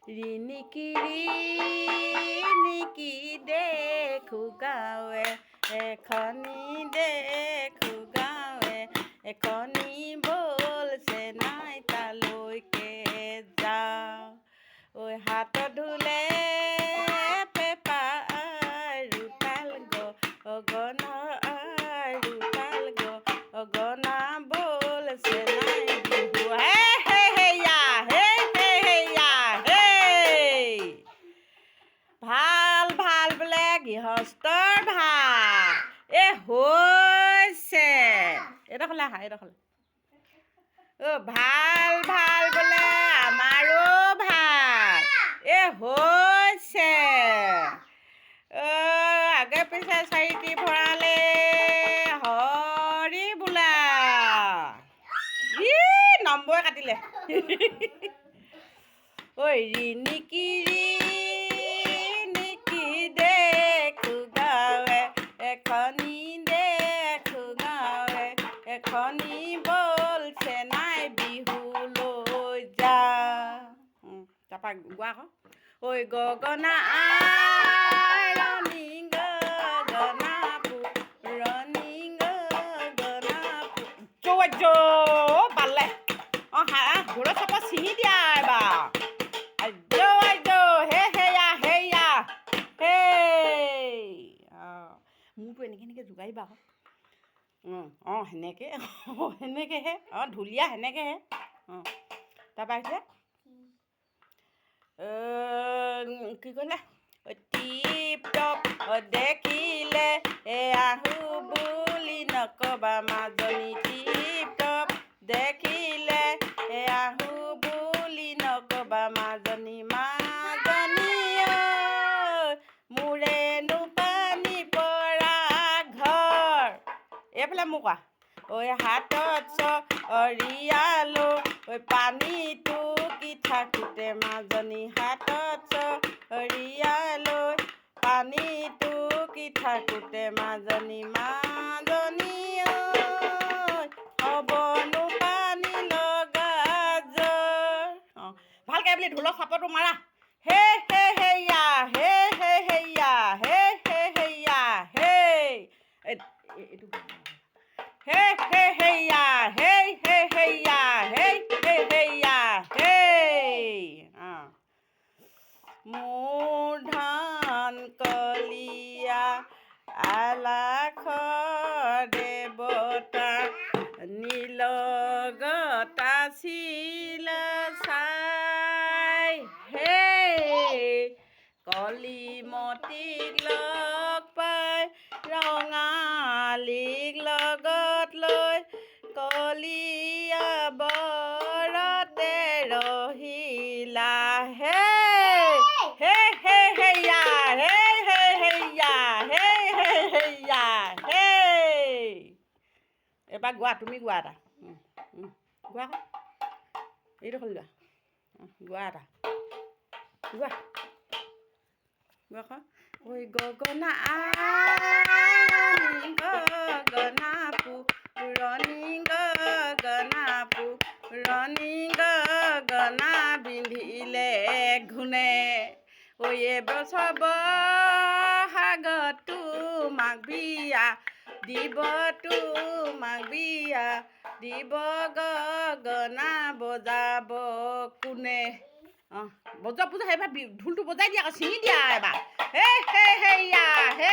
ৰিণিকি দেখো গাঁৱে এখনি দেখো গাঁৱে এখনি বলছে নাই তালৈকে যাওঁ ঐ হাত ধুলে পেপা আৰু তাল গগনা আৰু তাল গগনা বলছে নাই বিহু হে হে হেয়া হে হে হেয়া হে ভাল ভাল বোলে গৃহস্থৰ ভাল হৈছে এইডোখৰলৈ আহা এইডোখৰলৈ ভাল ভাল বোলে আমাৰো ভাল হৈছে আগে পিছে চাৰিটি ভৰালে হৰি বোলা নম্বৰে কাটিলে ঐ ৰিণিকি দেখো গাঁৱে এখনি দেখো গাঁৱে এখনি বলছে নাই বিহুলৈ যা তাৰপৰা গোৱা আকৌ ঐ গগনা আইৰণি গগনা পুৰণি গগনা পালে অঁ ঘোঁৰা চাপৰ ছিঙি দিয়া এবাৰ মোৰতো এনেকৈ জোগাৰিবা আকৌ সেনেকৈ সেনেকৈহে ঢুলীয়া সেনেকৈহে তাৰপৰা আহিছে কি ক'লে টিপ টপ দেখিলে আহো বুলি নকবা মাজনী টিপ টপ দেখিলে আহো বুলি নকবা মাজনী মোৰেনো পানী পৰা ঘৰ এইফালে মোক কোৱা ঐ হাতত চৰিয়ালো ঐ পানীটো কি থাকোঁতে মাজনী হাতত চৰিয়ালো পানীটো কি থাকোঁতে মাজনী হ'বনো পানী লগা জ্বৰ ভালকৈ বুলি ঢোলৰ চাপৰটো মাৰা হে হে হেয়া হে হে হেয়া হে হে হেয়া হে এইটো হে হে হেয়া হে হে হেয়া হে হে হেয়া হে মোৰ ধান কলীয়া আলাখ দেৱতা নীলগতা চিলা চাই হে কলিমতীক লগ পাই ৰঙালীক লগত লৈ কলীয়া বৰতে ৰহিলা হে হে হে হেয়া হে হে হেয়া হে হে হেয়া হে এবাৰ গোৱা তুমি গোৱা এটা গোৱা এইডোখৰ গোৱা গোৱা এটা গোৱা গোৱা ঐ গগনা আইৰণি গগনা পুৰণি গগনা পুৰণি গগনা পিন্ধিলে ঘূনে ঐ এবছৰ বহাগত তোমাক বিয়া দিব তোমাক বিয়া দিব গগনা বজাব কোনে বজোৱা পূজা সেইবাৰ ঢোলটো বজাই দিয়া আকৌ ছিঙি দিয়া এবাৰ হে হে হেয়া হে